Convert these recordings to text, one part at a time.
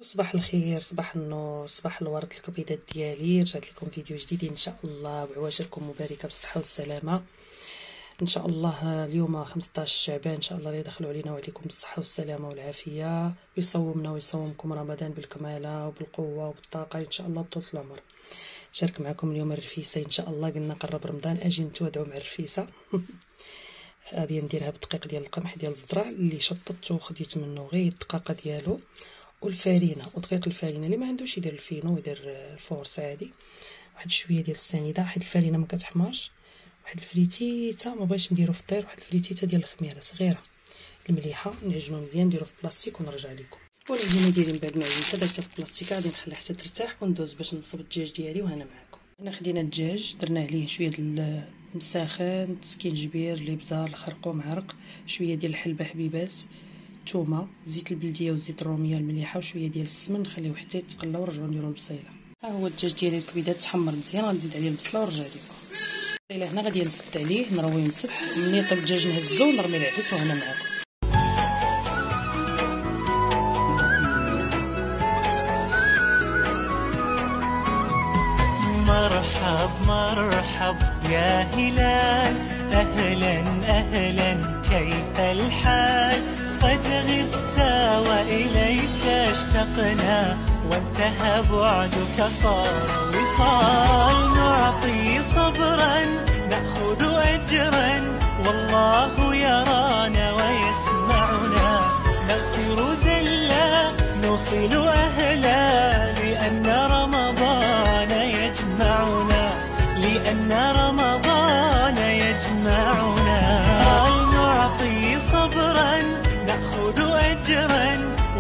صباح الخير، صباح النور، صباح الورد، الكبيضات ديالي. رجعت لكم فيديو جديد ان شاء الله بعواشركم مباركه بالصحه والسلامه ان شاء الله. اليوم 15 شعبان ان شاء الله يدخلوا علينا وعليكم بالصحه والسلامه والعافيه، ويصومنا ويصومكم رمضان بالكماله وبالقوه وبالطاقه ان شاء الله بطول العمر. شارك معكم اليوم الرفيسه ان شاء الله. قلنا قرب رمضان اجي نتوادعوا مع الرفيسه. غادي نديرها بالدقيق ديال القمح ديال الزرع اللي شططت وخديت منه غير الدقاقه ديالو والفارينه ودقيق الفارينه. اللي ما عندوش يدير الفينو ويدير الفورس عادي. واحد شويه ديال السنيده حيت الفارينه ما كتحمرش. واحد الفريتيته ما بغيتش نديرو في الطير، واحد الفريتيته ديال الخميره صغيره المليحه. نعجنو مزيان نديرو في بلاستيك ونرجع لكم. والعجينه ديالي من بعد ما عجنتها درتها في بلاستيك غادي نخليها حتى ترتاح وندوز باش نصب الدجاج ديالي وهنا معكم. هنا خدينا الدجاج درنا عليه شويه ديال المساخن، سكينجبير، الابزار، الخرقوم عرق، شويه ديال الحلبه حبيبات، الثومه، زيت البلديه والزيت الروميه المليحه وشويه ديال السمن. نخليوه حتى يتقلى ونرجعو نديرو البصيله. ها هو الدجاج ديالي الكبيدات تحمر مزيان، غنزيد عليه البصله ونرجع لكم. الى هنا غادي نسد عليه نروي نسد. ملي يطيب الدجاج نهزو ونرمي العدس وهنا معكم. مرحب مرحب يا هلال، أهلا أهلا كيف الحال؟ قد غبت وإليك اشتقنا، وانتهى بعدك صار وصال. نعطي صبرا نأخذ أجرا، والله يرانا ويسمعنا. نغفر زلا نوصل أهلا، لأن رمضان يجمعنا، لأن رمضان يجمعنا. نعطي صبرا نأخذ أجرا،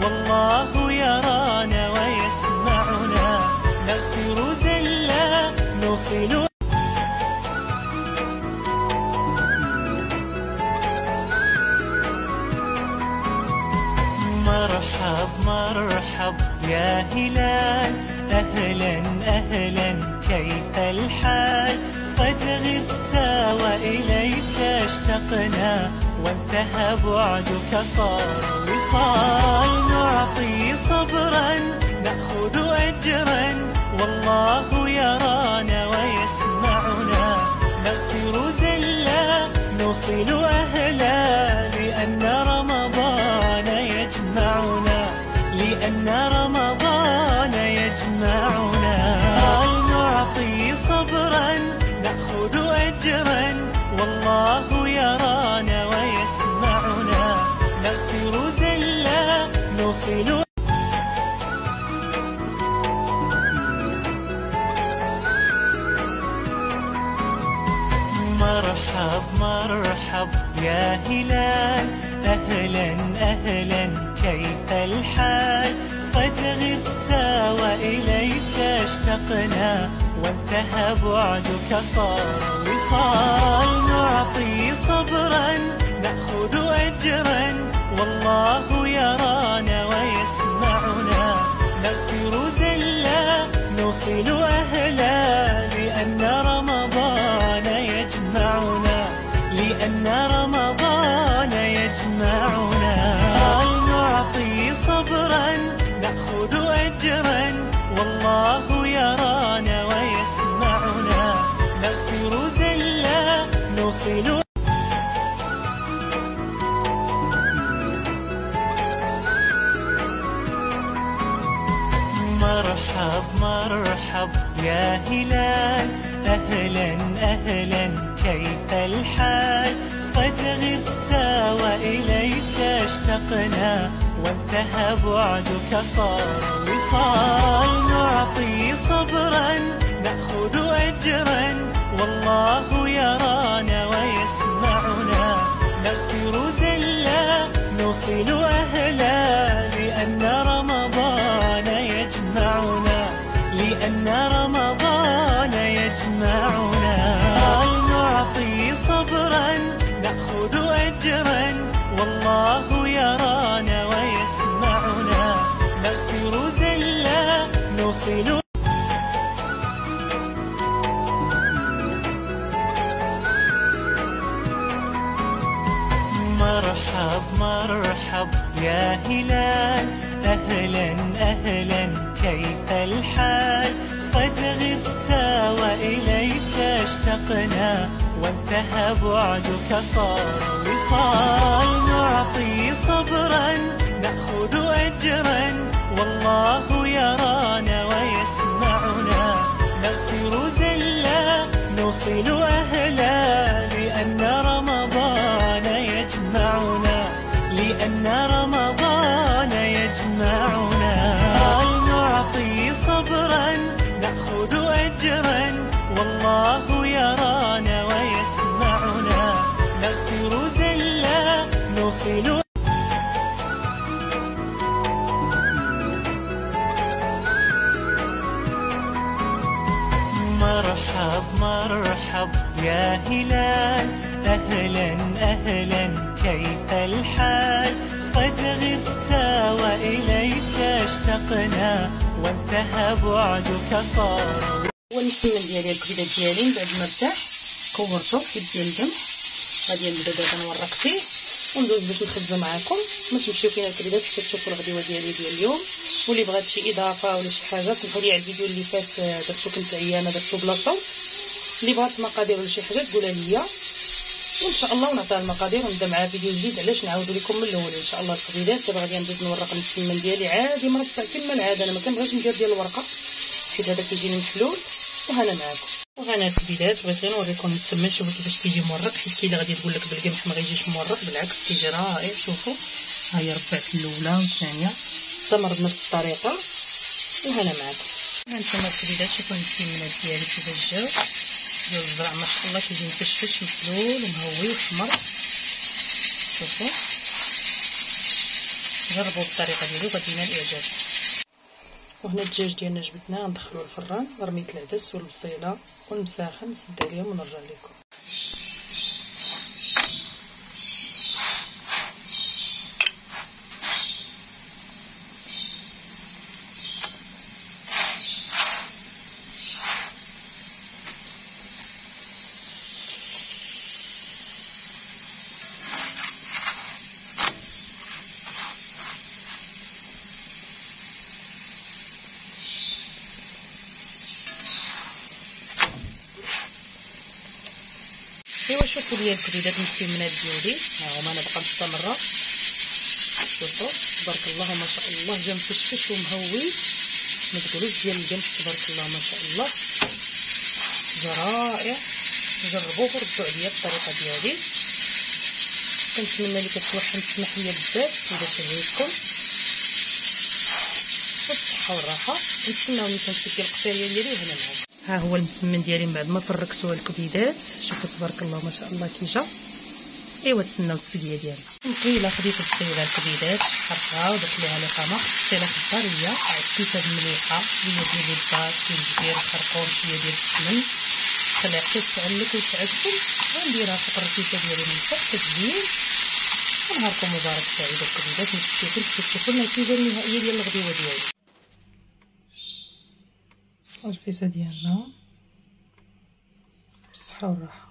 والله يرانا ويسمعنا. نغفر زلا نوصل مرحب مرحب يا هلال، أهلا أهلا كيف الحال؟ قد غبت وإليك اشتقنا، وانتهى بعدك صار وصال. نعطي صبرا نأخذ أجرا، والله يرانا ويسمعنا. نغفر زلا نوصل أهلا، لأن رمضان يجمعنا، لأن رمضان يجمعنا. نعطي صبرا نأخذ أجرا، والله يرانا ويسمعنا. نغفر زلا نوصل مرحب مرحب يا هلال، أهلا أهلا كيف الحال؟ قد غبت وإليك اشتقنا، وانتهى بعدك صار وصال. نعطي صبرا نأخذ أجرا، والله يرانا ويسمعنا. نغفر زلا نوصل أهلا، لأن رمضان يجمعنا، لأن رمضان يجمعنا. نعطي صبرا نأخذ أجرا، والله يرانا ويسمعنا. نغفر زلا نوصل مرحب مرحب يا هلال، أهلا أهلا كيف الحال؟ قد غبت وإليك اشتقنا، وانتهى بعدك صار وصال. نعطي صبرا نأخذ أجرا، والله يرانا ويسمعنا. نغفر زلا نوصل أهلا، لأن رمضان يجمعنا، لأن رمضان يجمعنا. نعطي صبرا نأخذ أجرا، والله يرانا ويسمعنا. نغفر زلا نوصل مرحب مرحب يا هلال، أهلا أهلا وانتهى بعدك صار وصال. نعطي صبرا نأخذ أجرا والله يرانا ويسمعنا. نغفر زلا نوصل أهلا لأن رمضان يجمعنا. لأن رمضان يجمعنا. نعطي صبرا نأخذ أجرا والله يرانا ويسمعنا. نغفر زلا نوصل. مرحب مرحب يا هلال، أهلا أهلا كيف الحال؟ قد غبت وإليك اشتقنا وانتهى بعدك صار. هو المسمن ديالي الكبيده ديالي من بعد ما ارتاح كورته في ديال القمح. غادي نبدا دابا نورق فيه وندوز باش نخبزو معاكم. ما تمشيو فينا الكبيدات حتى تشوفوا الغديوه ديالي ديال اليوم. واللي بغات شي اضافه ولا شي حاجه سمحوا لي على الفيديو اللي فات درتو كنت عيانه درتو بلا صوت. اللي بغات المقادير ولا شي حاجه تقولها ليا وان شاء الله ونعطيها المقادير ونبدا معها فيديو جديد علاش نعاودو لكم من الاول ان شاء الله الكبيدات. دابا غادي نزيد نورق المسمن ديالي عادي مرصع كما العاده. انا ما كنبغيش ندير ديال الورقه حيت هذا كيجيني محلول. وهنا معاكم وهنا الكبيدات. بغيت غير نوريكم المسمن. شوفوا كيفاش كيجي مورق حيت كاين اللي غادي تقول لك بالقمح ما غيجيش مورق، بالعكس كيجي رائع. شوفوا ها هي ربعت الاولى والثانيه تمر بنفس الطريقه. وهنا معاكم هانتوما الكبيدات. شوفوا المسمنات ديالي كيفاش جاو ديال الزرع ما شاء الله كيجي مفشفش محلول ومهوي وحمر. شوفوا جربوا بالطريقه ديالي وغادي ينال الاعجاب. وهنا الدجاج ديالنا جبدناه غندخلوه الفران. رميت العدس والبصيله والمساخن نسد عليهم ونرجع لكم. ايوا شوفوا ليا الكبيدات المسمنات ديالي ها هما. انا باقا مستمره. شوفوا تبارك الله ما شاء الله جا مفشفش ومهوي ما تقولوش ديال القمح. تبارك الله ما شاء الله جا رائع. جربوه وردوا عليا الطريقه ديالي. كنتمنى لي كتوحم تسمح ليا بزاف الا شهيتكم بالصحه والراحه. نتسناوني تنشوف ديال القشيريه ديالي. وهنا معاكم ها هو المسمن ديالي من بعد ما فركتوه الكبيدات. شوفوا تبارك الله ما شاء الله كي جا. ايوا تسناو التسقيه ديالنا. نقيله خديت البصيله الكبيدات حرقها ودرت ليها لقمه. البصيله خضريه عسيتها بمليحه شويه ديال الباس والجبير الخرقوم شويه ديال السمن. خليها حتى تتعلك وتعسل. غنديرها فوق الرفيفه ديالي من فوق كتزين. ونهاركم مبارك سعيد الكبيدات. متشكرين تشوفوا النتيجه النهائيه ديال الغديوه ديالي. الرفيسه ديالنا بالصحه والراحه.